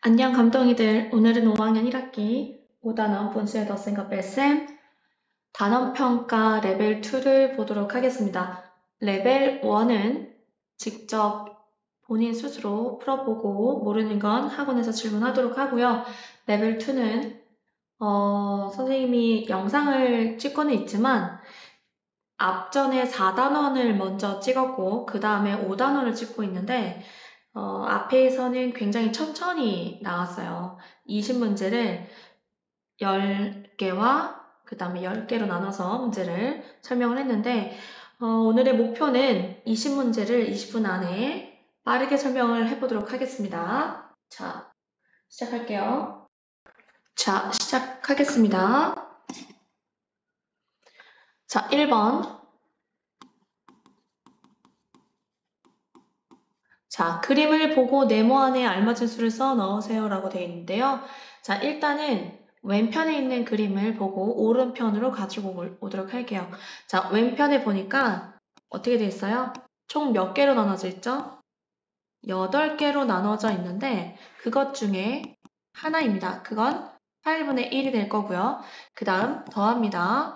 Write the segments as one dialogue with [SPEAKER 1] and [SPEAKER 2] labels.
[SPEAKER 1] 안녕 감동이들. 오늘은 5학년 1학기 5단원 본수의 덧셈과 뺄셈 단원평가 레벨 2를 보도록 하겠습니다. 레벨 1은 직접 본인 스스로 풀어보고 모르는 건 학원에서 질문하도록 하고요. 레벨 2는 선생님이 영상을 찍고는 있지만 앞전에 4단원을 먼저 찍었고 그 다음에 5단원을 찍고 있는데 앞에서는 굉장히 천천히 나왔어요. 20문제를 10개와 그 다음에 10개로 나눠서 문제를 설명을 했는데 오늘의 목표는 20문제를 20분 안에 빠르게 설명을 해보도록 하겠습니다. 자, 시작할게요. 자, 시작하겠습니다. 자, 1번. 자, 그림을 보고 네모 안에 알맞은 수를 써 넣으세요 라고 되어 있는데요. 자, 일단은 왼편에 있는 그림을 보고 오른편으로 가지고 오도록 할게요. 자, 왼편에 보니까 어떻게 되어 있어요? 총 몇 개로 나눠져 있죠? 8개로 나눠져 있는데 그것 중에 하나입니다. 그건 8분의 1이 될 거고요. 그 다음 더합니다.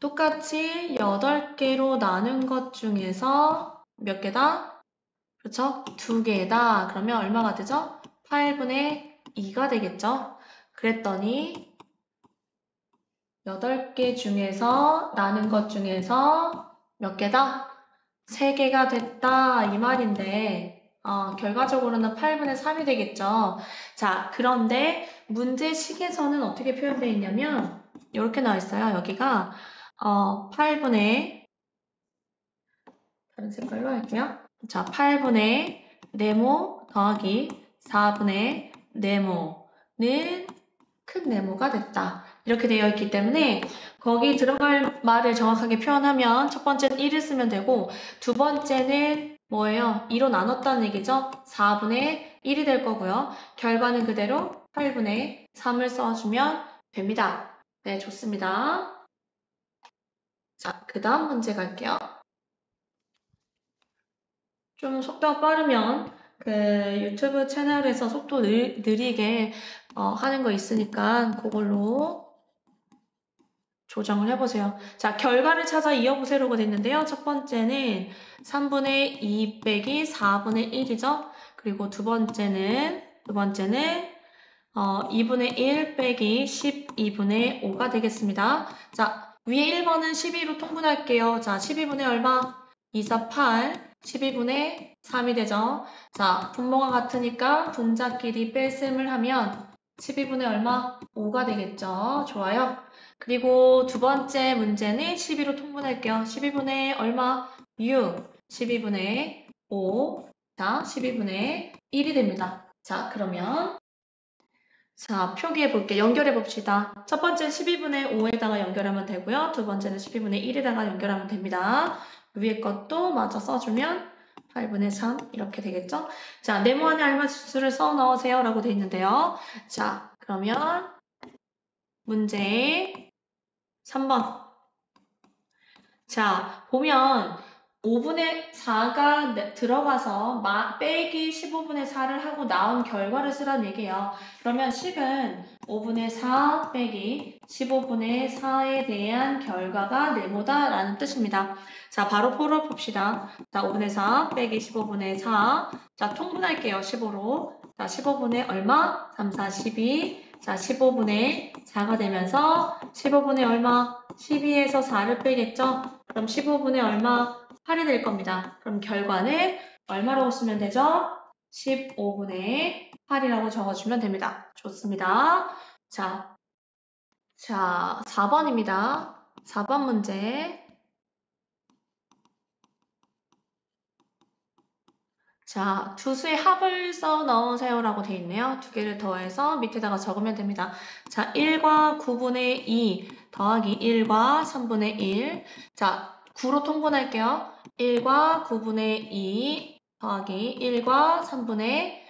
[SPEAKER 1] 똑같이 8개로 나눈 것 중에서 몇 개다? 그렇죠? 2개다. 그러면 얼마가 되죠? 8분의 2가 되겠죠? 그랬더니 8개 중에서 나눈 것 중에서 몇 개다? 3개가 됐다 이 말인데 결과적으로는 8분의 3이 되겠죠. 자, 그런데 문제식에서는 어떻게 표현되어 있냐면 이렇게 나와 있어요. 여기가 8분의 다른 색깔로 할게요. 자, 8분의 네모 더하기 4분의 네모는 큰 네모가 됐다. 이렇게 되어 있기 때문에 거기 들어갈 말을 정확하게 표현하면 첫 번째는 1을 쓰면 되고 두 번째는 뭐예요? 2로 나눴다는 얘기죠? 4분의 1이 될 거고요. 결과는 그대로 8분의 3을 써주면 됩니다. 네, 좋습니다. 자, 그 다음 문제 갈게요. 좀 속도가 빠르면 그 유튜브 채널에서 속도 느리게 하는 거 있으니까 그걸로 조정을 해보세요. 자, 결과를 찾아 이어보세요라고 됐는데요. 첫 번째는 3분의 2 빼기 4분의 1이죠. 그리고 두 번째는 2분의 1 빼기 12분의 5가 되겠습니다. 자, 위에 1번은 12로 통분할게요. 자, 12분의 얼마? 2, 4, 8, 12분의 3이 되죠. 자, 분모가 같으니까 분자끼리 뺄셈을 하면 12분의 얼마? 5가 되겠죠. 좋아요. 그리고 두 번째 문제는 12로 통분할게요. 12분의 얼마? 6, 12분의 5, 자, 12분의 1이 됩니다. 자, 그러면 자, 표기해 볼게요. 연결해 봅시다. 첫 번째 12분의 5에다가 연결하면 되고요. 두 번째는 12분의 1에다가 연결하면 됩니다. 위에 것도 마저 써주면 8분의 3 이렇게 되겠죠? 자, 네모 안에 알맞은 수를 써 넣으세요 라고 되어 있는데요. 자, 그러면 문제 3번. 자, 보면 5분의 4가 들어가서 빼기 15분의 4를 하고 나온 결과를 쓰라는 얘기예요. 그러면 식은 5분의 4 빼기 15분의 4에 대한 결과가 네모다 라는 뜻입니다. 자, 바로 풀어봅시다. 자, 5분의 4 빼기 15분의 4. 자, 통분할게요. 15로. 자, 15분의 얼마? 3, 4, 12. 자, 15분의 4가 되면서 15분의 얼마? 12에서 4를 빼겠죠? 그럼 15분의 얼마? 8이 될 겁니다. 그럼 결과는 얼마라고 쓰면 되죠? 15분의 8이라고 적어주면 됩니다. 좋습니다. 자, 4번입니다. 4번 문제. 자, 두 수의 합을 써 넣으세요 라고 되어 있네요. 두 개를 더해서 밑에다가 적으면 됩니다. 자, 1과 9분의 2 더하기 1과 3분의 1. 자, 9로 통분할게요. 1과 9분의 2 더하기 1과 3분의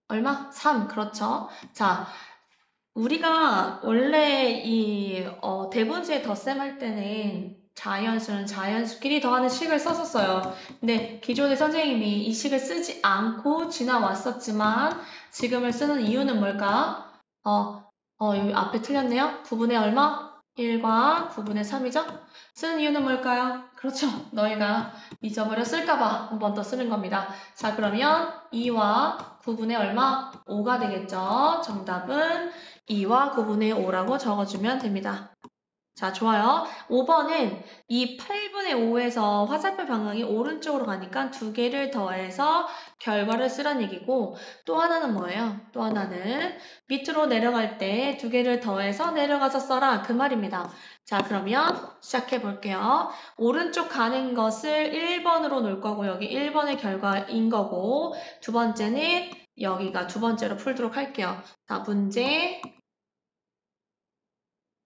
[SPEAKER 1] 얼마? 3. 그렇죠. 자, 우리가 원래 이 대분수의 덧셈 할 때는 자연수는 자연수끼리 더하는 식을 썼었어요. 근데 기존의 선생님이 이 식을 쓰지 않고 지나왔었지만 지금을 쓰는 이유는 뭘까? 여기 앞에 틀렸네요. 9분의 얼마? 1과 9분의 3이죠? 쓰는 이유는 뭘까요? 그렇죠. 너희가 잊어버렸을까봐 한 번 더 쓰는 겁니다. 자, 그러면 2와 9분의 얼마? 5가 되겠죠. 정답은 2와 9분의 5라고 적어주면 됩니다. 자, 좋아요. 5번은 이 8분의 5에서 화살표 방향이 오른쪽으로 가니까 두 개를 더해서 결과를 쓰란 얘기고, 또 하나는 뭐예요? 또 하나는 밑으로 내려갈 때 두 개를 더해서 내려가서 써라. 그 말입니다. 자, 그러면 시작해 볼게요. 오른쪽 가는 것을 1번으로 놓을 거고, 여기 1번의 결과인 거고, 두 번째는 여기가 두 번째로 풀도록 할게요. 자, 문제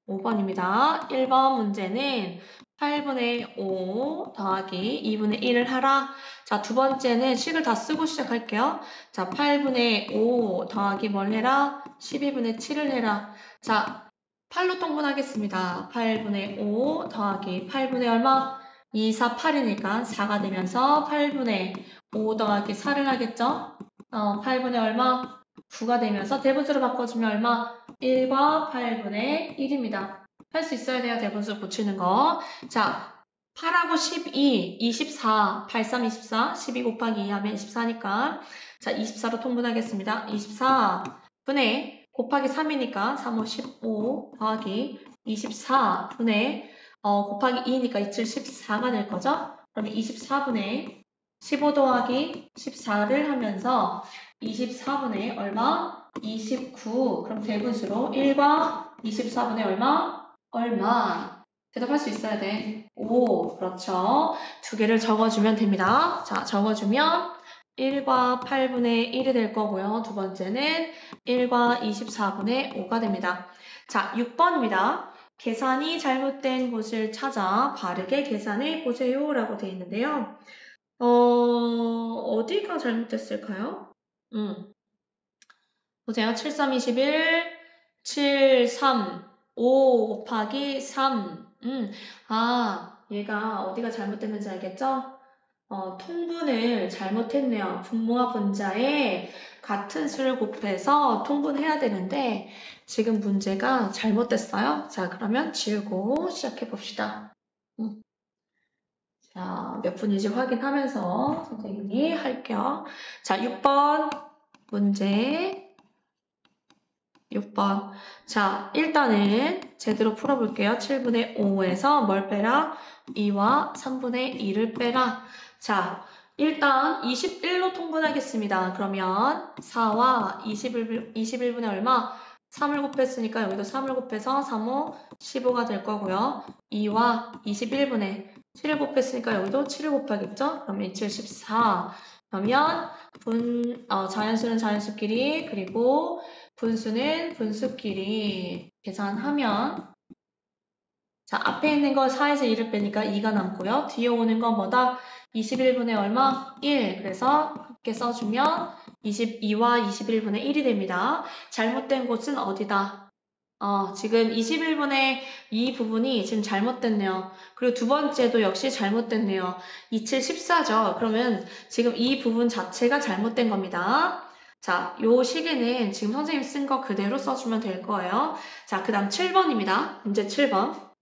[SPEAKER 1] 5번입니다. 1번 문제는 8분의 5 더하기 2분의 1을 하라. 자, 두 번째는 식을 다 쓰고 시작할게요. 자, 8분의 5 더하기 뭘 해라? 12분의 7을 해라. 자, 8로 통분하겠습니다. 8분의 5 더하기 8분의 얼마? 2, 4, 8이니까 4가 되면서 8분의 5 더하기 4를 하겠죠? 8분의 얼마? 9가 되면서 대분수로 바꿔주면 얼마? 1과 8분의 1입니다. 할 수 있어야 돼요. 대분수 고치는 거. 자, 8하고 12, 24, 8, 3, 24, 12 곱하기 2 하면 24니까 자, 24로 통분하겠습니다. 24분의 곱하기 3이니까 3, 5, 15 더하기 24분의 곱하기 2니까 27, 14가 될 거죠? 그러면 24분의 15 더하기 14를 하면서 24분의 얼마? 29. 그럼 대분수로 1과 24분의 얼마? 얼마? 대답할 수 있어야 돼. 5. 그렇죠. 두 개를 적어주면 됩니다. 자, 적어주면 1과 8분의 1이 될 거고요. 두 번째는 1과 24분의 5가 됩니다. 자, 6번입니다. 계산이 잘못된 곳을 찾아 바르게 계산해 보세요. 라고 되어 있는데요. 어디가 잘못됐을까요? 보세요. 7, 3, 21, 7, 3, 5 곱하기 3. 얘가 어디가 잘못됐는지 알겠죠? 통분을 잘못했네요. 분모와 분자에 같은 수를 곱해서 통분해야 되는데 지금 문제가 잘못됐어요. 자, 그러면 지우고 시작해 봅시다. 자, 몇 분인지 확인하면서 선생님이 할게요. 자, 6번 문제 6번. 자, 일단은 제대로 풀어볼게요. 7분의 5에서 뭘 빼라? 2와 3분의 2를 빼라. 자, 일단 21로 통분하겠습니다. 그러면 4와 21분의 얼마? 3을 곱했으니까 여기도 3을 곱해서 3, 5, 15가 될 거고요. 2와 21분의 7을 곱했으니까 여기도 7을 곱하겠죠? 그러면 27, 14. 그러면 자연수는 자연수끼리 그리고 분수는 분수끼리 계산하면 자, 앞에 있는 거 4에서 1을 빼니까 2가 남고요. 뒤에 오는 건 뭐다? 21분의 얼마? 1. 그래서 함께 써주면 22와 21분의 1이 됩니다. 잘못된 곳은 어디다? 지금 21분의 이 부분이 지금 잘못됐네요. 그리고 두 번째도 역시 잘못됐네요. 27, 14죠. 그러면 지금 이 부분 자체가 잘못된 겁니다. 자, 요 시계는 지금 선생님이 쓴 거 그대로 써주면 될 거예요. 자, 그 다음 7번입니다. 문제 7번.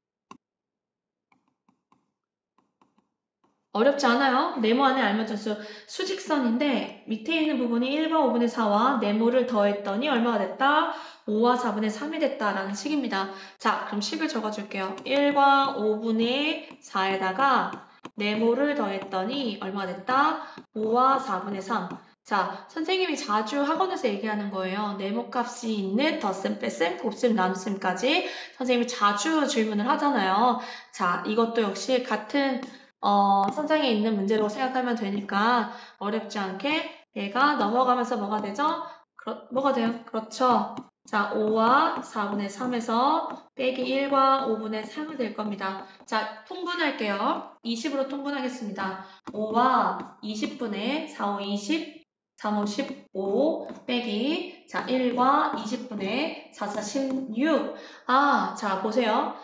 [SPEAKER 1] 어렵지 않아요. 네모 안에 알맞은수 수직선인데 밑에 있는 부분이 1과 5분의 4와 네모를 더했더니 얼마가 됐다? 5와 4분의 3이 됐다라는 식입니다. 자, 그럼 식을 적어줄게요. 1과 5분의 4에다가 네모를 더했더니 얼마가 됐다? 5와 4분의 3. 자, 선생님이 자주 학원에서 얘기하는 거예요. 네모값이 있는 덧셈, 뺄셈, 곱셈, 나눗셈까지 선생님이 자주 질문을 하잖아요. 자, 이것도 역시 같은 선상에 있는 문제로 생각하면 되니까 어렵지 않게 얘가 넘어가면서 뭐가 되죠? 뭐가 돼요? 그렇죠. 자, 5와 4분의 3에서 빼기 1과 5분의 3이 될 겁니다. 자, 통분할게요. 20으로 통분하겠습니다. 5와 20분의 4, 5, 20, 3, 5, 15 빼기 자, 1과 20분의 4, 4, 16. 자, 보세요.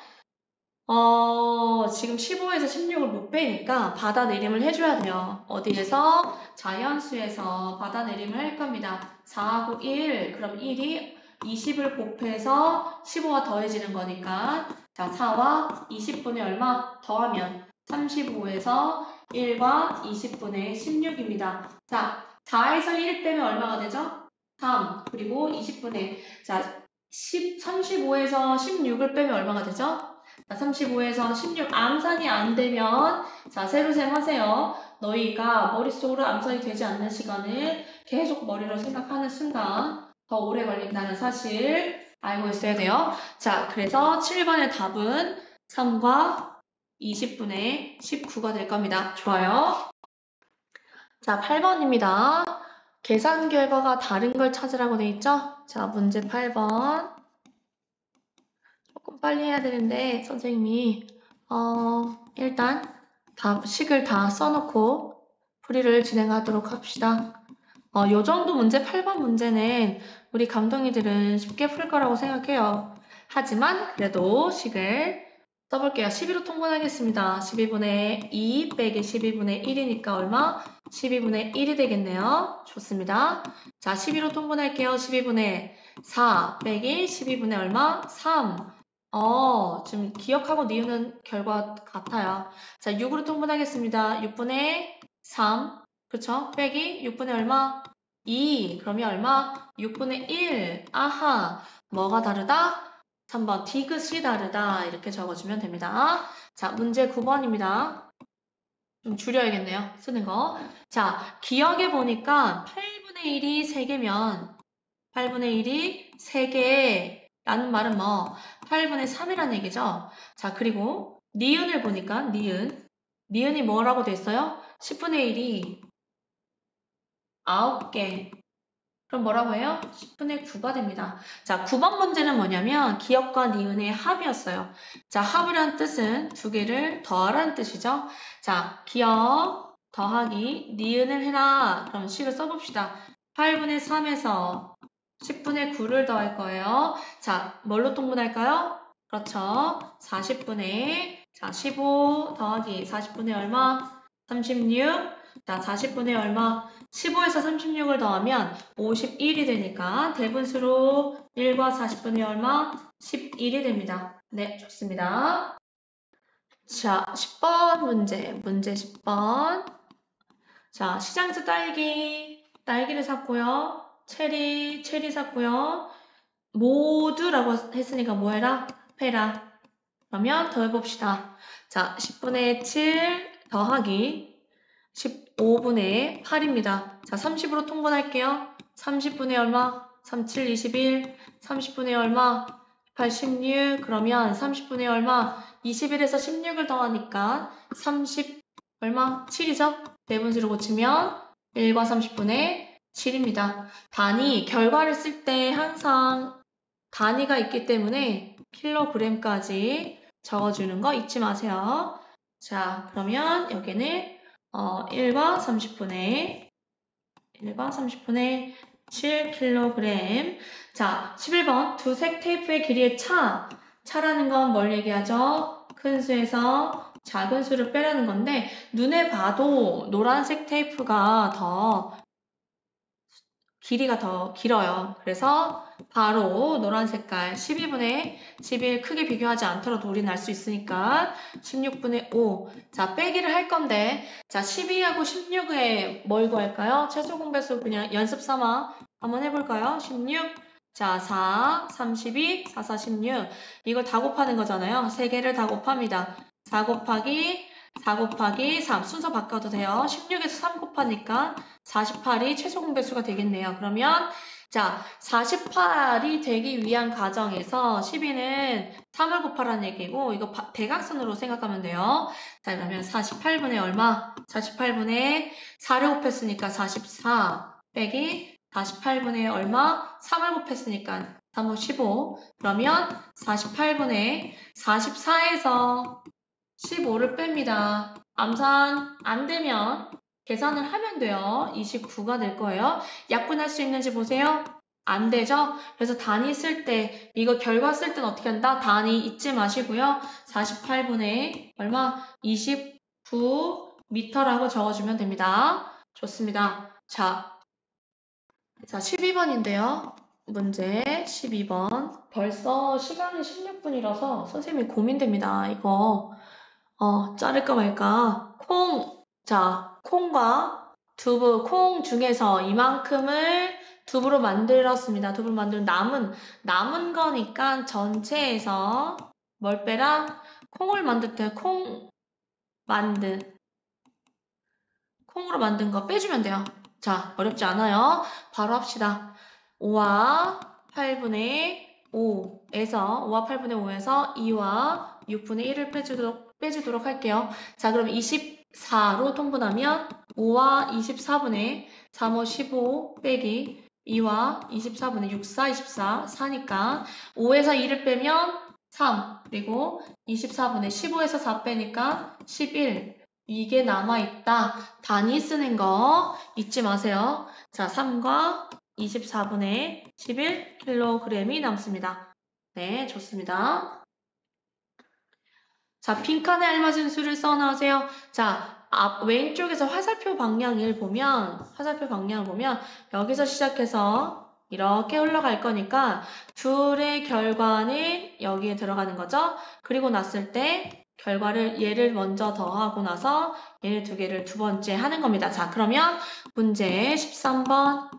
[SPEAKER 1] 지금 15에서 16을 못 빼니까 받아내림을 해줘야 돼요. 어디에서? 자연수에서 받아내림을 할 겁니다. 4하고 1, 그럼 1이 20을 곱해서 15와 더해지는 거니까 자, 4와 20분의 얼마? 더하면 35에서 1과 20분의 16입니다. 자, 4에서 1 빼면 얼마가 되죠? 3, 그리고 20분의 자, 35에서 16을 빼면 얼마가 되죠? 35에서 16 암산이 안 되면 자 세로셈 하세요. 너희가 머릿속으로 암산이 되지 않는 시간을 계속 머리로 생각하는 순간 더 오래 걸린다는 사실 알고 있어야 돼요. 자, 그래서 7번의 답은 3과 20분의 19가 될 겁니다. 좋아요. 자, 8번입니다. 계산 결과가 다른 걸 찾으라고 돼 있죠? 자, 문제 8번. 조금 빨리 해야 되는데 선생님이 일단 식을 다 써놓고 풀이를 진행하도록 합시다. 요 정도 문제 8번 문제는 우리 감독이들은 쉽게 풀 거라고 생각해요. 하지만 그래도 식을 써볼게요. 12로 통분하겠습니다. 12분의 2 빼기 12분의 1이니까 얼마? 12분의 1이 되겠네요. 좋습니다. 자, 12로 통분할게요. 12분의 4 빼기 12분의 얼마? 3. 지금 기억하고 니우는 결과 같아요. 자, 6으로 통분하겠습니다. 6분의 3, 그쵸? 빼기 6분의 얼마? 2, 그러면 얼마? 6분의 1. 아하, 뭐가 다르다? 3번, 디귿이 다르다. 이렇게 적어주면 됩니다. 자, 문제 9번입니다. 좀 줄여야겠네요. 쓰는 거. 자, 기억해 보니까 8분의 1이 3개면 8분의 1이 3개 라는 말은 뭐 8분의 3이라는 얘기죠. 자, 그리고 니은을 보니까 니은이 뭐라고 돼 있어요? 10분의 1이 9개. 그럼 뭐라고 해요? 10분의 9가 됩니다. 자, 9번 문제는 뭐냐면 기억과 니은의 합이었어요. 자, 합이란 뜻은 두 개를 더하라는 뜻이죠. 자, 기억 더하기 니은을 해라. 그럼 식을 써봅시다. 8분의 3에서 10분의 9를 더할 거예요. 자, 뭘로 통분할까요? 그렇죠. 40분의, 자, 15 더하기 40분의 얼마? 36. 자, 40분의 얼마? 15에서 36을 더하면 51이 되니까 대분수로 1과 40분의 얼마? 11이 됩니다. 네, 좋습니다. 자, 10번 문제 10번. 자, 시장에서 딸기를 샀고요. 체리 샀고요. 모두라고 했으니까 뭐 해라? 합해라. 그러면 더해봅시다. 자, 10분의 7 더하기 15분의 8입니다. 자, 30으로 통분할게요. 30분의 얼마? 37, 21. 30분의 얼마? 86. 그러면 30분의 얼마? 21에서 16을 더하니까 30 얼마? 7이죠? 대분수로 고치면 1과 30분의 7입니다. 결과를 쓸 때 항상 단위가 있기 때문에 킬로그램까지 적어주는 거 잊지 마세요. 자, 그러면 여기는 1과 30분의 7kg. 자, 11번 두색 테이프의 길이의 차라는 건 뭘 얘기하죠? 큰 수에서 작은 수를 빼라는 건데 눈에 봐도 노란색 테이프가 길이가 더 길어요. 그래서 바로 노란 색깔 12분의 11 크게 비교하지 않더라도 우리는 알 수 있으니까 16분의 5. 자, 빼기를 할 건데 자, 12하고 16에 뭘 구할까요? 최소 공배수 그냥 연습 삼아 한번 해볼까요? 16. 자, 4, 32, 4, 4, 16. 이걸 다 곱하는 거잖아요. 3개를 다 곱합니다. 4 곱하기 3. 순서 바꿔도 돼요. 16에서 3 곱하니까 48이 최소 공배수가 되겠네요. 그러면 자, 48이 되기 위한 과정에서 12는 3을 곱하라는 얘기고 이거 대각선으로 생각하면 돼요. 자, 그러면 48분의 얼마? 48분의 4를 곱했으니까 44 빼기 48분의 얼마? 3을 곱했으니까 3, 5, 15. 그러면 48분의 44에서 15를 뺍니다. 암산 안 되면 계산을 하면 돼요. 29가 될 거예요. 약분할 수 있는지 보세요. 안 되죠? 그래서 단위 쓸 때, 이거 결과 쓸 때는 어떻게 한다? 단위 잊지 마시고요. 48분의 얼마? 29m라고 적어주면 됩니다. 좋습니다. 자, 12번인데요. 문제 12번. 벌써 시간이 16분이라서 선생님이 고민됩니다. 이거 자를까 말까. 콩과 두부, 콩 중에서 이만큼을 두부로 만들었습니다. 두부로 만든 남은 거니까 전체에서 뭘 빼라? 콩을 만들 때 콩으로 만든 거 빼주면 돼요. 자, 어렵지 않아요. 바로 합시다. 5와 8분의 5에서 2와 6분의 1을 빼주도록 할게요. 자, 그럼 24로 통분하면 5와 24분의 3, 5, 15 빼기 2와 24분의 6, 4, 24, 4니까 5에서 2를 빼면 3, 그리고 24분의 15에서 4 빼니까 11. 이게 남아있다. 단위 쓰는 거 잊지 마세요. 자, 3과 24분의 11kg이 남습니다. 네, 좋습니다. 자, 빈칸에 알맞은 수를 써놓으세요. 자, 왼쪽에서 화살표 방향을 보면 여기서 시작해서 이렇게 흘러갈 거니까 둘의 결과는 여기에 들어가는 거죠. 그리고 났을 때 결과를 얘를 먼저 더하고 나서 얘를 두 개를 두 번째 하는 겁니다. 자, 그러면 문제 13번.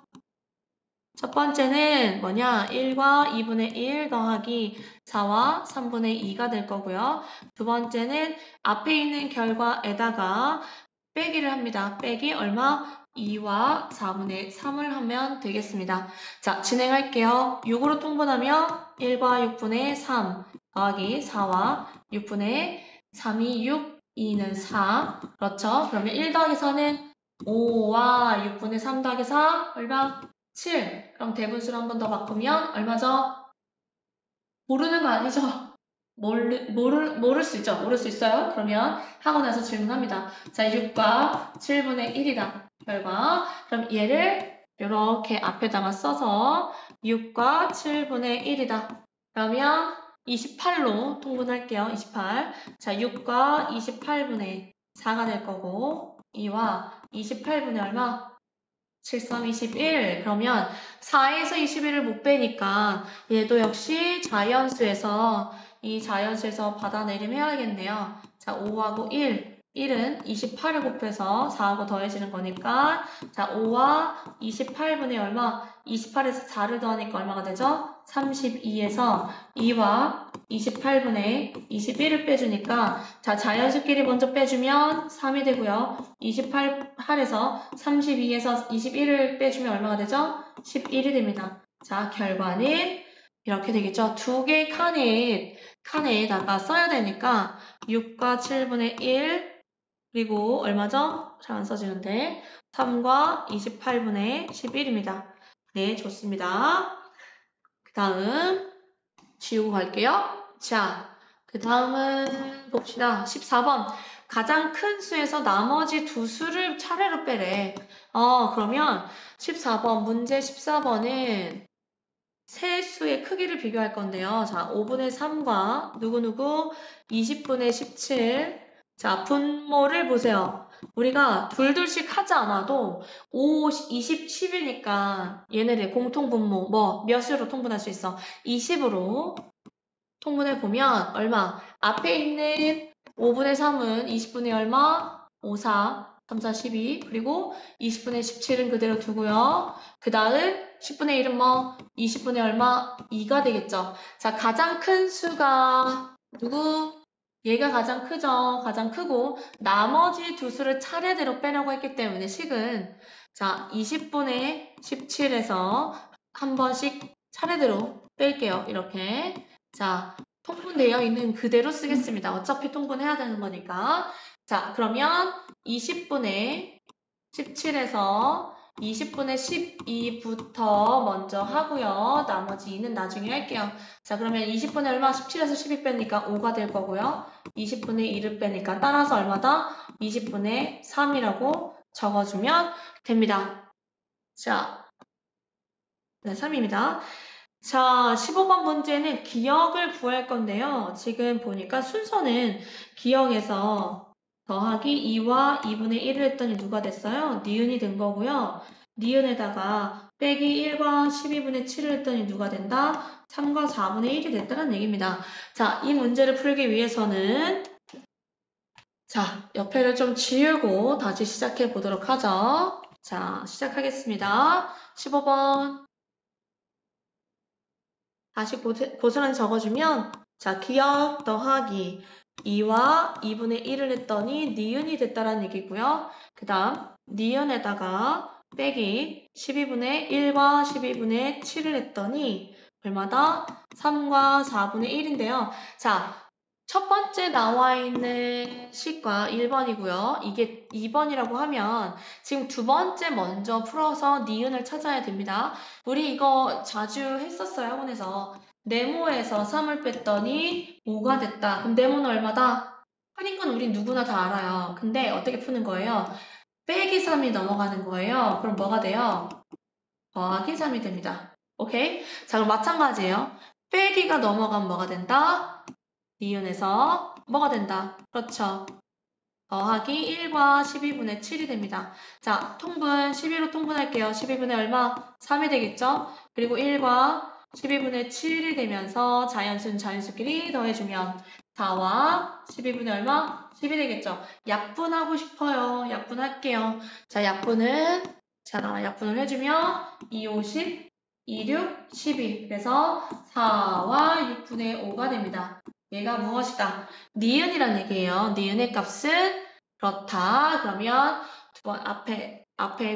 [SPEAKER 1] 첫 번째는 뭐냐? 1과 2분의 1 더하기 4와 3분의 2가 될 거고요. 두 번째는 앞에 있는 결과에다가 빼기를 합니다. 빼기 얼마? 2와 4분의 3을 하면 되겠습니다. 자, 진행할게요. 6으로 통분하면 1과 6분의 3 더하기 4와 6분의 3이 6, 2는 4. 그렇죠? 그러면 1 더하기 4는 5와 6분의 3 더하기 4 얼마? 7. 그럼 대분수를 한 번 더 바꾸면 얼마죠? 모르는 거 아니죠? 모를 수 있죠? 모를 수 있어요? 그러면 하고 나서 질문합니다. 자, 6과 7분의 1이다. 결과. 그럼 얘를 이렇게 앞에다가 써서 6과 7분의 1이다. 그러면 28로 통분할게요. 28. 자, 6과 28분의 4가 될 거고 2와 28분의 얼마? 7, 3, 21. 그러면 4에서 21을 못 빼니까 얘도 역시 이 자연수에서 받아내림 해야겠네요. 자, 5하고 1. 1은 28을 곱해서 4하고 더해지는 거니까 자, 5와 28분의 얼마? 28에서 4를 더하니까 얼마가 되죠? 32에서 2와 28분의 21을 빼주니까 자, 자연수끼리 먼저 빼주면 3이 되고요. 28할에서 32에서 21을 빼주면 얼마가 되죠? 11이 됩니다. 자, 결과는 이렇게 되겠죠. 두 개의 칸에다가 써야 되니까 6과 7분의 1 그리고 얼마죠? 잘 안 써지는데 3과 28분의 11입니다. 네, 좋습니다. 그 다음 지우고 갈게요. 자, 그 다음은 봅시다. 14번. 가장 큰 수에서 나머지 두 수를 차례로 빼래. 그러면 14번, 문제 14번은 세 수의 크기를 비교할 건데요. 자, 5분의 3과 누구누구 20분의 17. 자, 분모를 보세요. 우리가 둘둘씩 하지 않아도 5, 20, 10이니까 얘네들 공통분모 몇 수로 통분할 수 있어? 20으로 통분해 보면 얼마? 앞에 있는 5분의 3은 20분의 얼마? 5, 4, 3, 4, 12 그리고 20분의 17은 그대로 두고요. 그 다음 10분의 1은 20분의 얼마? 2가 되겠죠. 자, 가장 큰 수가 누구? 얘가 가장 크죠. 가장 크고 나머지 두 수를 차례대로 빼라고 했기 때문에 식은 자, 20분의 17에서 한 번씩 차례대로 뺄게요. 이렇게. 자, 통분되어 있는 그대로 쓰겠습니다. 어차피 통분해야 되는 거니까. 자, 그러면 20분의 17에서 20분의 12부터 먼저 하고요. 나머지 2는 나중에 할게요. 자, 그러면 20분의 얼마? 17에서 12 빼니까 5가 될 거고요. 20분의 1을 빼니까 따라서 얼마다? 20분의 3이라고 적어주면 됩니다. 자, 네, 3입니다. 자, 15번 문제는 기역을 구할 건데요. 지금 보니까 순서는 기역에서 더하기 2와 2분의 1을 했더니 누가 됐어요? 니은이 된 거고요. 니은에다가 빼기 1과 12분의 7을 했더니 누가 된다? 3과 4분의 1이 됐다는 얘기입니다. 자, 이 문제를 풀기 위해서는 자, 옆에를 좀 지우고 다시 시작해 보도록 하죠. 자, 시작하겠습니다. 15번. 다시 고스란히 적어주면 자, 기역 더하기 2와 2분의 1을 했더니 니은이 됐다라는 얘기고요. 그 다음 니은에다가 빼기 12분의 1과 12분의 7을 했더니 얼마다? 3과 4분의 1인데요. 자, 첫 번째 나와 있는 식과 1번이고요. 이게 2번이라고 하면 지금 두 번째 먼저 풀어서 니은을 찾아야 됩니다. 우리 이거 자주 했었어요, 학원에서. 네모에서 3을 뺐더니 5가 됐다. 그럼 네모는 얼마다? 흔인 건 우리 누구나 다 알아요. 근데 어떻게 푸는 거예요? 빼기 3이 넘어가는 거예요. 그럼 뭐가 돼요? 더하기 3이 됩니다. 오케이? 자, 그럼 마찬가지예요. 빼기가 넘어가면 뭐가 된다? 니은에서 뭐가 된다? 그렇죠. 더하기 1과 12분의 7이 됩니다. 자, 통분 12로 통분할게요. 12분의 얼마? 3이 되겠죠? 그리고 1과 12분의 7이 되면서 자연수는 자연수끼리 더해주면 4와 12분의 얼마? 10이 되겠죠? 약분하고 싶어요. 약분할게요. 자, 약분을 해주면 2, 5, 10, 2, 6, 12. 그래서 4와 6분의 5가 됩니다. 얘가 무엇이다? 니은이란 얘기예요. 니은의 값은 그렇다. 그러면 두 번 앞에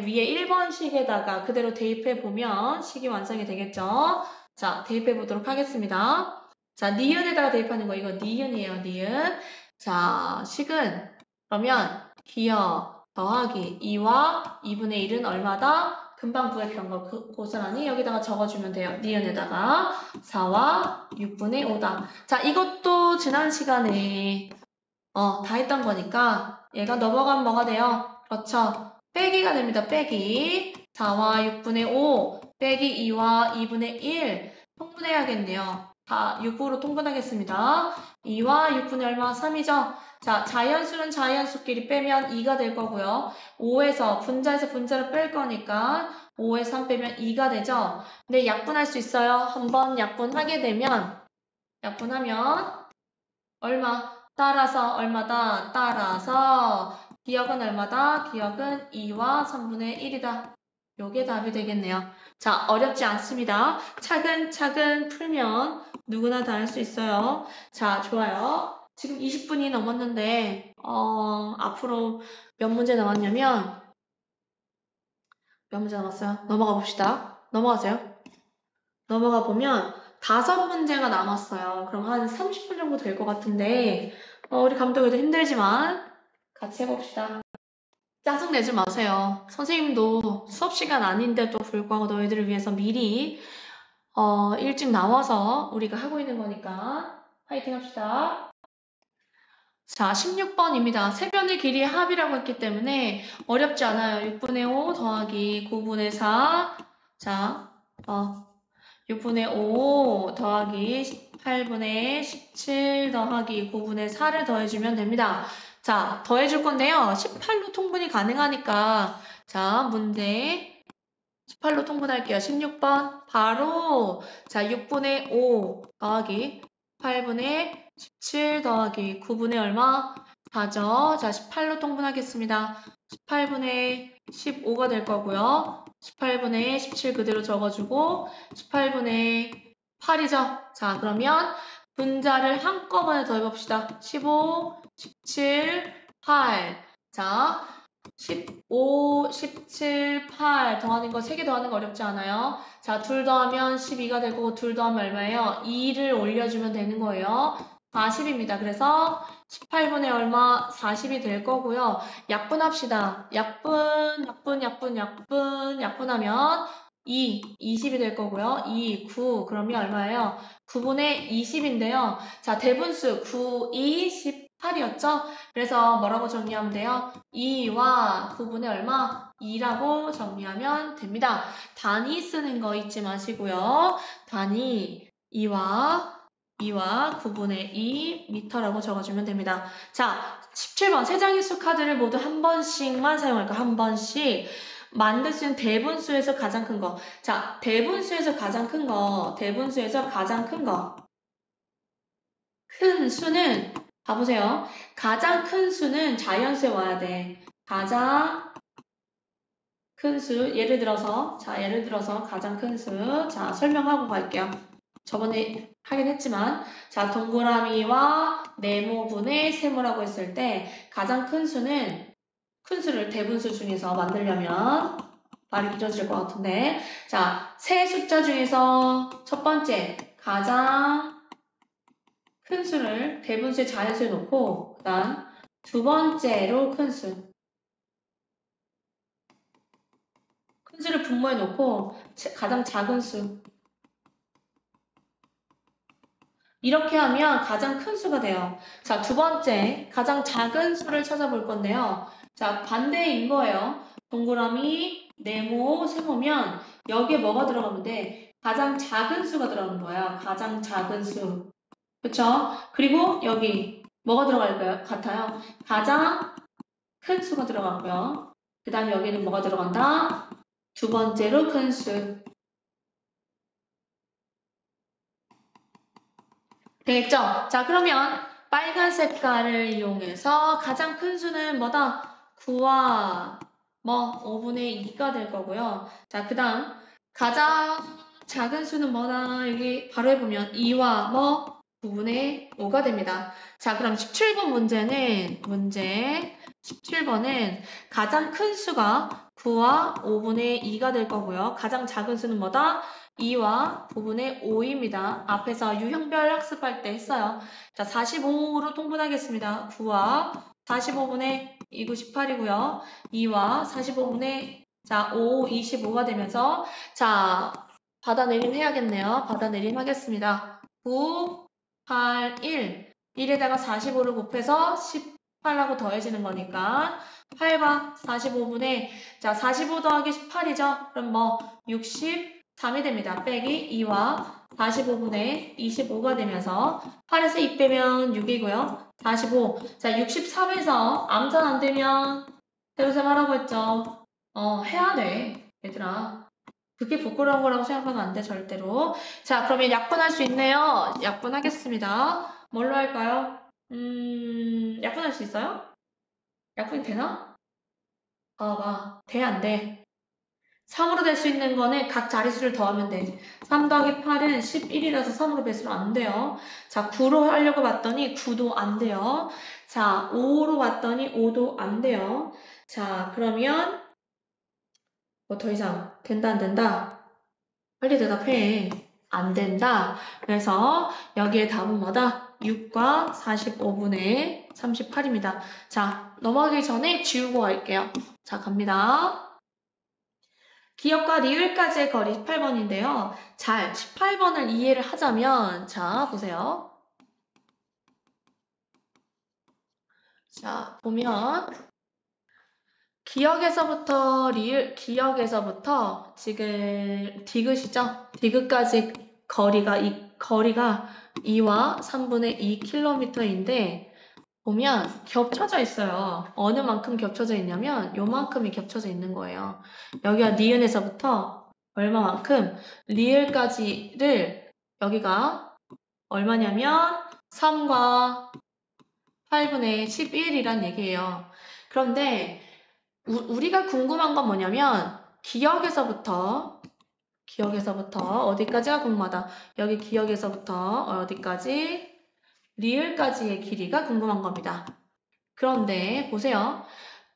[SPEAKER 1] 위에 1번식에다가 그대로 대입해 보면 식이 완성이 되겠죠. 자, 대입해 보도록 하겠습니다. 자, 니은에다가 대입하는 거 이거 니은이에요. 니은. 자, 식은 그러면 기역 더하기 2와 2분의 1은 얼마다? 금방 구했던 거 고스란히 여기다가 적어주면 돼요. 니은에다가 4와 6분의 5다. 자, 이것도 지난 시간에 다 했던 거니까 얘가 넘어가면 뭐가 돼요? 그렇죠. 빼기가 됩니다. 빼기 4와 6분의 5 빼기 2와 2분의 1 통분해야겠네요. 다 6으로 통분하겠습니다. 2와 6분의 얼마? 3이죠? 자, 자연수는 자연수끼리 빼면 2가 될 거고요. 5에서 분자에서 분자를 뺄 거니까 5에 3 빼면 2가 되죠? 근데 약분할 수 있어요. 한번 약분하게 되면 약분하면 얼마? 따라서 얼마다? 따라서 기억은 얼마다? 기억은 2와 3분의 1이다. 요게 답이 되겠네요. 자, 어렵지 않습니다. 차근차근 풀면 누구나 다 할 수 있어요. 자, 좋아요. 지금 20분이 넘었는데 앞으로 몇 문제 남았냐면 몇 문제 남았어요? 넘어가 봅시다. 넘어가세요. 넘어가 보면 5문제가 남았어요. 그럼 한 30분 정도 될 것 같은데 우리 감독님도 힘들지만 같이 해봅시다. 짜증내지 마세요. 선생님도 수업 시간 아닌데도 불구하고 너희들을 위해서 미리 일찍 나와서 우리가 하고 있는 거니까 파이팅 합시다. 자, 16번입니다. 세변의 길이의 합이라고 했기 때문에 어렵지 않아요. 6분의 5 더하기 9분의 4. 자, 6분의 5 더하기 8분의 17 더하기 9분의 4를 더해주면 됩니다. 자, 더해줄 건데요. 18로 통분이 가능하니까 자, 문제 18로 통분할게요. 16번 바로 자 6분의 5 더하기 8분의 17 더하기 9분의 얼마? 4죠. 자, 18로 통분하겠습니다. 18분의 15가 될 거고요. 18분의 17 그대로 적어주고 18분의 8이죠. 자, 그러면 분자를 한꺼번에 더해봅시다. 15, 17, 8. 자, 15, 17, 8 더하는 거 3개 더하는 거 어렵지 않아요? 자, 둘 더하면 12가 되고 둘 더하면 얼마예요? 2를 올려주면 되는 거예요. 40입니다. 그래서 18분의 얼마? 40이 될 거고요. 약분합시다. 약분하면 20이 될 거고요. 9 그러면 얼마예요? 9분의 20인데요. 자, 대분수 9, 2, 18이었죠? 그래서 뭐라고 정리하면 돼요? 2와 9분의 얼마? 2라고 정리하면 됩니다. 단위 쓰는 거 잊지 마시고요. 단위 2와 9분의 2 미터라고 적어주면 됩니다. 자, 17번 세자기수 카드를 모두 한 번씩만 사용할까? 한 번씩. 만들 수 있는 대분수에서 가장 큰 거. 자, 대분수에서 가장 큰 거. 큰 수는 봐보세요. 가장 큰 수는 자연수에 와야 돼. 가장 큰 수, 예를 들어서 가장 큰 수. 자, 설명하고 갈게요. 저번에 하긴 했지만, 자, 동그라미와 네모분의 세모라고 했을 때, 가장 큰 수는, 큰 수를 대분수 중에서 만들려면, 말이 길어질 것 같은데, 자, 세 숫자 중에서 첫 번째, 가장 큰 수를 대분수의 자연수에 놓고, 그 다음, 두 번째로 큰 수를 분모에 놓고, 가장 작은 수, 이렇게 하면 가장 큰 수가 돼요. 자, 두 번째, 가장 작은 수를 찾아볼 건데요. 자, 반대인 거예요. 동그라미, 네모, 세모면 여기에 뭐가 들어가면 돼? 가장 작은 수가 들어가는 거야. 가장 작은 수. 그쵸? 그리고 여기 뭐가 들어갈 같아요? 가장 큰 수가 들어가고요. 그 다음에 여기는 뭐가 들어간다? 두 번째로 큰 수. 되겠죠? 자, 그러면 빨간 색깔을 이용해서 가장 큰 수는 뭐다? 9와 5분의 2가 될 거고요. 자, 그 다음 가장 작은 수는 뭐다? 여기 바로 해보면 2와 9분의 5가 됩니다. 자, 그럼 17번 문제 17번은 가장 큰 수가 9와 5분의 2가 될 거고요. 가장 작은 수는 뭐다? 2와 9분의 5입니다. 앞에서 유형별 학습할 때 했어요. 자, 45로 통분하겠습니다. 9와 45분의 2, 9, 18이고요. 2와 45분의 5, 25가 되면서 자, 받아내림 해야겠네요. 받아내림 하겠습니다. 9, 8, 1. 1에다가 45를 곱해서 18하고 더해지는 거니까 8과 45분의 45 더하기 18이죠. 그럼 63이 됩니다. 빼기 2와 45분의 25가 되면서 8에서 2 빼면 6이고요. 45. 자, 63에서 암산 안 되면 세로셈 하라고 했죠. 해야 돼. 얘들아. 그게 부끄러운 거라고 생각하면 안 돼, 절대로. 자, 그러면 약분할 수 있네요. 약분하겠습니다. 뭘로 할까요? 약분할 수 있어요? 약분이 되나? 돼, 안 돼? 3으로 될 수 있는 거는 각 자릿수를 더하면 돼. 3 더하기 8은 11이라서 3으로 배수는 안 돼요. 자, 9로 하려고 봤더니 9도 안 돼요. 자, 5로 봤더니 5도 안 돼요. 자, 그러면 뭐 더 이상 된다, 안 된다? 빨리 대답해. 안 된다. 그래서 여기에 답은 뭐다? 6과 45분의 38입니다. 자, 넘어가기 전에 지우고 갈게요. 자, 갑니다. 기역과 리을까지의 거리 18번인데요. 잘 18번을 이해를 하자면 자 보세요. 자 보면 기역에서부터 지금 디귿이죠. 디귿까지 거리가 2와 3분의 2km인데 보면 겹쳐져 있어요. 어느 만큼 겹쳐져 있냐면 요만큼이 겹쳐져 있는 거예요. 여기가 니은에서부터 얼마만큼 리을까지를 여기가 얼마냐면 3과 8분의 11이란 얘기예요. 그런데 우리가 궁금한 건 뭐냐면 기역에서부터 어디까지가 궁금하다. 여기 기역에서부터 어디까지 리을까지의 길이가 궁금한 겁니다. 그런데 보세요.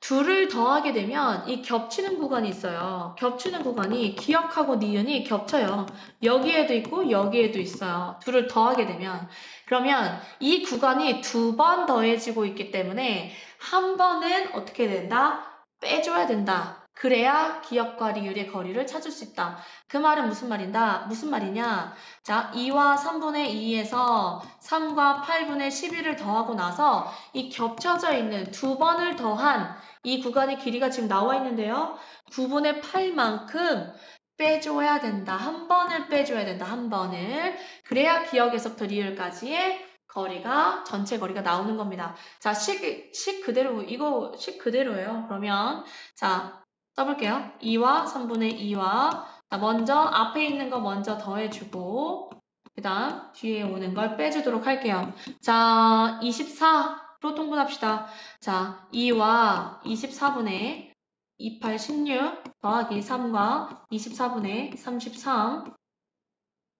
[SPEAKER 1] 둘을 더하게 되면 이 겹치는 구간이 있어요. 겹치는 구간이 기역하고 니은이 겹쳐요. 여기에도 있고 여기에도 있어요. 둘을 더하게 되면. 그러면 이 구간이 2번 더해지고 있기 때문에 한 번은 어떻게 된다? 빼줘야 된다. 그래야 기역과 리을의 거리를 찾을 수 있다. 그 말은 무슨 말이냐? 자, 2와 3분의 2에서 3과 8분의 11을 더하고 나서 이 겹쳐져 있는 두 번을 더한 이 구간의 길이가 지금 나와 있는데요. 9분의 8만큼 빼줘야 된다. 한 번을 빼줘야 된다. 한 번을. 그래야 기역에서부터 리을까지의 거리가, 전체 거리가 나오는 겁니다. 자, 식 그대로, 이거 식 그대로예요. 그러면, 자, 써볼게요. 2와 3분의 2와, 먼저 앞에 있는 거 먼저 더해주고, 그 다음 뒤에 오는 걸 빼주도록 할게요. 자, 24로 통분합시다. 자, 2와 24분의 28, 16 더하기 3과 24분의 33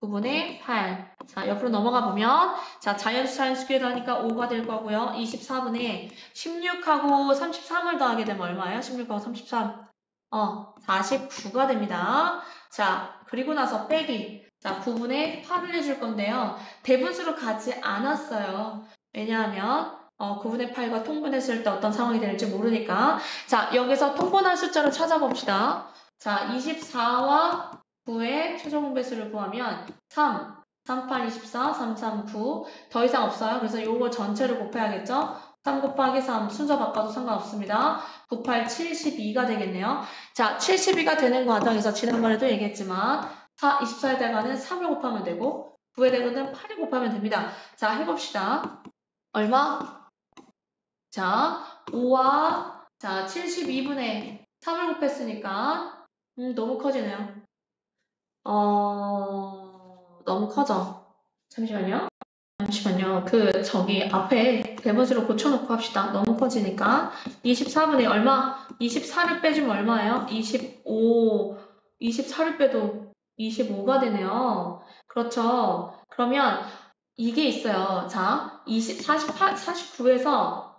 [SPEAKER 1] 9분의 8. 자, 옆으로 넘어가 보면, 자, 자연수 궤도하니까 5가 될 거고요. 24분의 16하고 33을 더하게 되면 얼마예요? 16하고 33. 49가 됩니다. 자, 그리고 나서 빼기. 자, 9분의 8을 해줄 건데요. 대분수로 가지 않았어요. 왜냐하면, 9분의 8과 통분했을 때 어떤 상황이 될지 모르니까. 자, 여기서 통분할 숫자를 찾아봅시다. 자, 24와 9의 최종 공배수를 구하면 3, 38, 24, 3, 3, 9. 더 이상 없어요. 그래서 요거 전체를 곱해야겠죠? 3 곱하기 3 순서 바꿔도 상관없습니다. 9, 8, 72가 되겠네요. 자, 72가 되는 과정에서 지난번에도 얘기했지만 24에다가는 3을 곱하면 되고 9에다가는 8을 곱하면 됩니다. 자, 해봅시다. 얼마? 자, 5와 자 72분의 3을 곱했으니까 너무 커지네요. 너무 커져. 잠시만요. 저기 앞에 대문수로 고쳐놓고 합시다. 너무 커지니까. 24분의 얼마? 24를 빼주면 얼마예요? 24를 빼도 25가 되네요. 그렇죠. 그러면 이게 있어요. 자, 49에서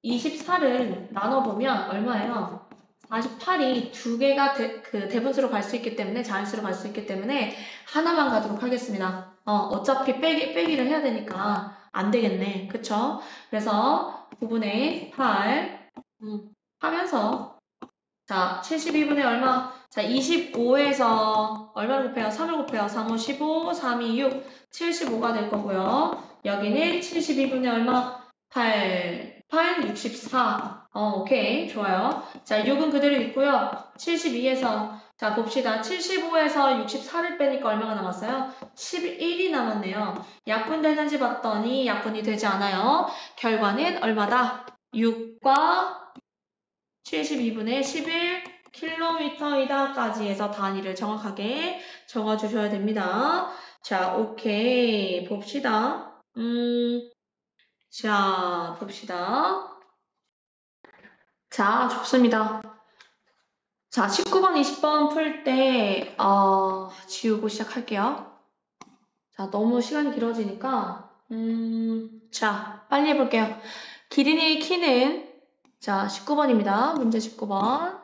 [SPEAKER 1] 24를 나눠보면 얼마예요? 48이 두 개가 대분수로 갈 수 있기 때문에, 자연수로 갈 수 있기 때문에 하나만 가도록 하겠습니다. 어차피 빼기를 해야 되니까 안 되겠네. 그쵸? 그래서 9분의 8 하면서 자, 72분의 얼마? 자, 25에서 얼마를 곱해요? 3을 곱해요. 3, 5, 15, 3, 2, 6, 75가 될 거고요. 여기는 72분의 얼마? 8, 64. 오케이. 좋아요. 자, 6은 그대로 있고요. 72에서, 자, 봅시다. 75에서 64를 빼니까 얼마가 남았어요? 11이 남았네요. 약분되는지 봤더니 약분이 되지 않아요. 결과는 얼마다? 6과 72분의 11km이다까지 해서 단위를 정확하게 적어주셔야 됩니다. 자, 오케이. 봅시다. 자, 봅시다. 자, 좋습니다. 자, 19번, 20번 풀 때, 지우고 시작할게요. 자, 너무 시간이 길어지니까, 자, 빨리 해볼게요. 기린이의 키는, 자, 19번입니다. 문제 19번.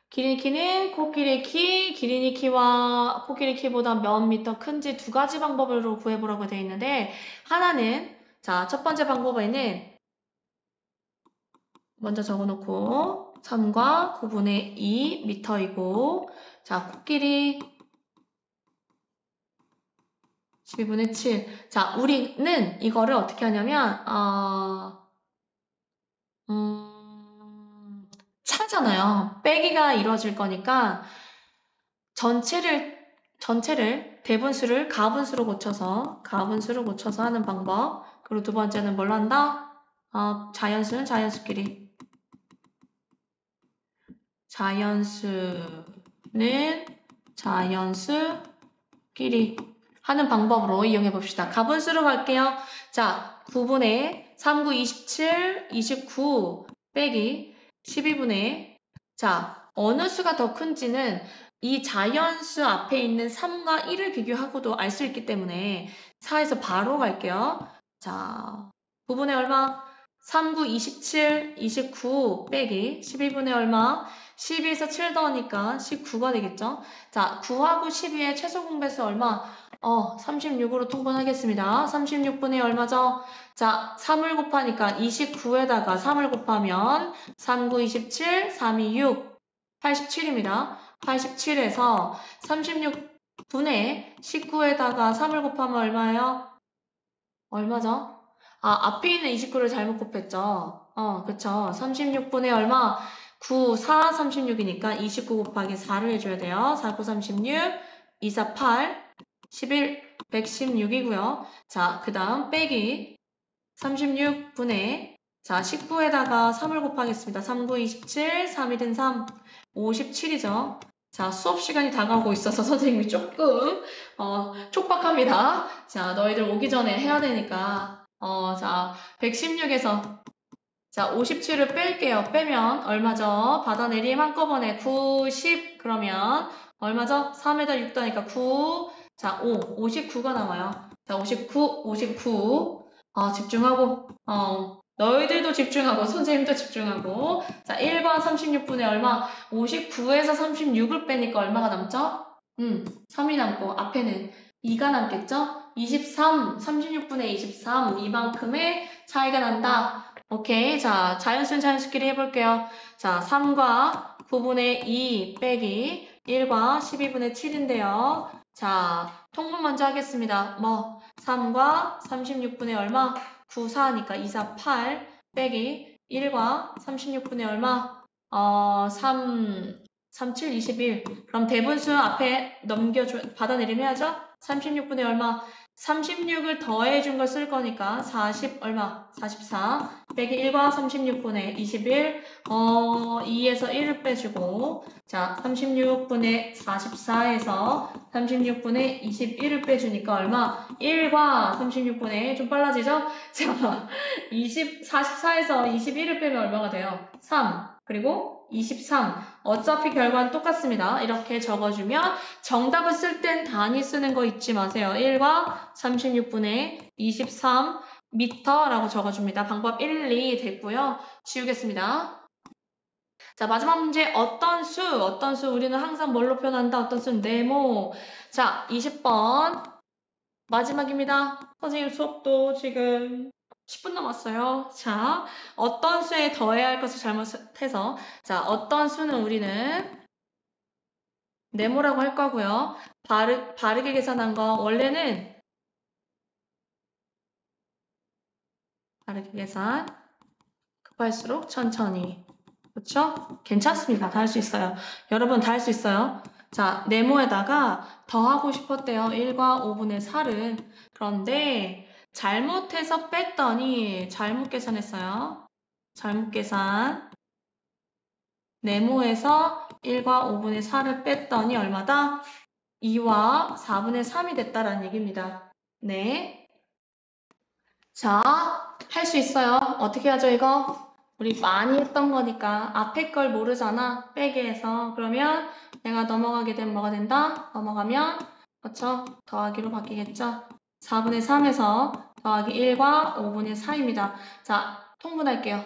[SPEAKER 1] 기린이 키는 코끼리 키, 기린이 키와 코끼리 키보다 몇 미터 큰지 두 가지 방법으로 구해보라고 되어 있는데, 하나는, 자, 첫 번째 방법에는 먼저 적어놓고 3과 9분의 2 미터이고, 자, 코끼리 12분의 7. 자, 우리는 이거를 어떻게 하냐면, 차잖아요. 빼기가 이루어질 거니까 전체를 대분수를 가분수로 고쳐서 하는 방법. 그리고 두 번째는 뭘 한다? 자연수는 자연수끼리 하는 방법으로 이용해 봅시다. 가분수로 갈게요. 자, 9분의 3, 9, 27, 29 빼기 12분의 자, 어느 수가 더 큰지는 이 자연수 앞에 있는 3과 1을 비교하고도 알 수 있기 때문에 4에서 바로 갈게요. 자, 9분의 얼마? 3, 9, 27, 29 빼기 12분의 얼마? 12에서 7 더하니까 19가 되겠죠? 자, 9하고 12의 최소 공배수 얼마? 36으로 통분하겠습니다. 36분의 얼마죠? 자, 3을 곱하니까 29에다가 3을 곱하면 3, 9, 27, 3, 2, 6, 87입니다. 87에서 36분의 19에다가 3을 곱하면 얼마예요? 얼마죠? 앞에 있는 29를 잘못 곱했죠? 그쵸. 36분의 얼마? 9, 4, 36이니까 29 곱하기 4를 해줘야 돼요. 4, 9, 36, 2, 4, 8, 11, 116이고요. 자, 그 다음 빼기 36분의 자, 19에다가 3을 곱하겠습니다. 3, 9, 27, 3, 1은 3, 57이죠. 자, 수업 시간이 다가오고 있어서 선생님이 조금 촉박합니다. 자, 너희들 오기 전에 해야 되니까 자, 116에서 자, 57을 뺄게요. 빼면 얼마죠? 받아내림 한꺼번에 90 그러면 얼마죠? 3에다 6 더하니까 9 자, 5, 59가 나와요. 자, 59, 59 집중하고 너희들도 집중하고 선생님도 집중하고 자, 1과 36분의 얼마? 59에서 36을 빼니까 얼마가 남죠? 3이 남고 앞에는 2가 남겠죠? 23, 36분의 23 이만큼의 차이가 난다. 오케이. 자, 자연수끼리 해볼게요. 자, 3과 9분의 2 빼기 1과 12분의 7인데요. 자, 통분 먼저 하겠습니다. 3과 36분의 얼마? 9, 4니까 2, 4, 8 빼기 1과 36분의 얼마? 3, 7, 21. 그럼 대분수 앞에 받아내림 해야죠? 36분의 얼마? 36을 더해준 걸 쓸 거니까 40 얼마? 44 빼기 1과 36분의 21 2에서 1을 빼주고 자 36분의 44에서 36분의 21을 빼주니까 얼마? 1과 36분의 좀 빨라지죠? 자 44에서 21을 빼면 얼마가 돼요? 3 그리고 23 어차피 결과는 똑같습니다. 이렇게 적어주면 정답을 쓸 땐 단위 쓰는 거 잊지 마세요. 1과 36분의 23m라고 적어줍니다. 방법 1, 2 됐고요. 지우겠습니다. 자, 마지막 문제 어떤 수 우리는 항상 뭘로 표현한다? 어떤 수는 네모. 자, 20번 마지막입니다. 선생님 수업도 지금 10분 남았어요. 자, 어떤 수에 더해야 할 것을 잘못해서 자, 어떤 수는 우리는 네모라고 할 거고요. 바르게 계산한 거 원래는 바르게 계산 급할수록 천천히 그렇죠? 괜찮습니다. 다 할 수 있어요. 여러분 다 할 수 있어요. 자, 네모에다가 더하고 싶었대요. 1과 5분의 4를. 그런데 잘못해서 뺐더니 잘못 계산했어요. 잘못 계산. 네모에서 1과 5분의 4를 뺐더니 얼마다? 2와 4분의 3이 됐다라는 얘기입니다. 네. 자, 할 수 있어요. 어떻게 하죠, 이거? 우리 많이 했던 거니까 앞에 걸 모르잖아. 빼기 해서. 그러면 내가 넘어가게 되면 뭐가 된다? 넘어가면 그렇죠? 더하기로 바뀌겠죠? 4분의 3에서 더하기 1과 5분의 4입니다. 자, 통분할게요.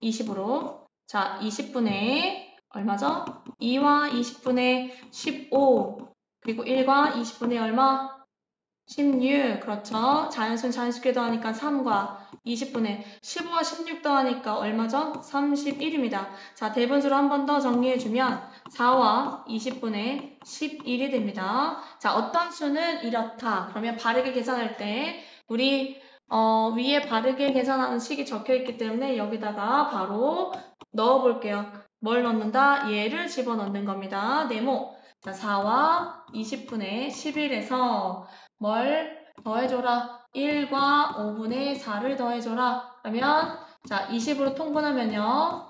[SPEAKER 1] 20으로. 자, 20분의 얼마죠? 2와 20분의 15 그리고 1과 20분의 얼마? 16 그렇죠. 자연수끼리 더하니까 3과 20분의 15와 16 더하니까 얼마죠? 31입니다. 자, 대분수로 한 번 더 정리해주면 4와 20분의 11이 됩니다. 자, 어떤 수는 이렇다. 그러면 바르게 계산할 때 우리 위에 바르게 계산하는 식이 적혀있기 때문에 여기다가 바로 넣어볼게요. 뭘 넣는다? 얘를 집어넣는 겁니다. 네모. 자, 4와 20분의 11에서 뭘 더해줘라? 1과 5분의 4를 더해줘라. 그러면 자 20으로 통분하면요.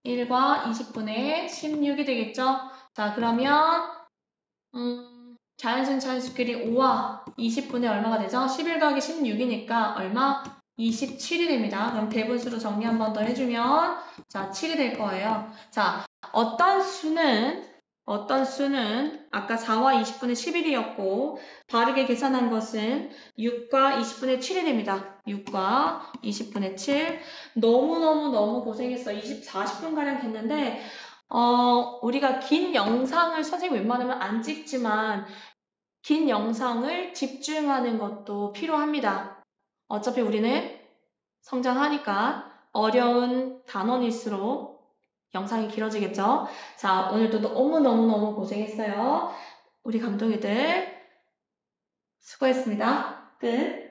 [SPEAKER 1] 1과 20분의 16이 되겠죠? 자 그러면 자연수끼리 5와 20분의 얼마가 되죠? 11 더하기 16이니까 얼마? 27이 됩니다. 그럼 대분수로 정리 한 번 더 해주면 자 7이 될 거예요. 자 어떤 수는 아까 4와 20분의 11이었고 바르게 계산한 것은 6과 20분의 7이 됩니다. 6과 20분의 7 너무 고생했어. 40분가량 됐는데 우리가 긴 영상을 선생님 웬만하면 안 찍지만 긴 영상을 집중하는 것도 필요합니다. 어차피 우리는 성장하니까 어려운 단원일수록 영상이 길어지겠죠? 자, 오늘도 너무너무너무 고생했어요. 우리 감독이들 수고했습니다. 끝.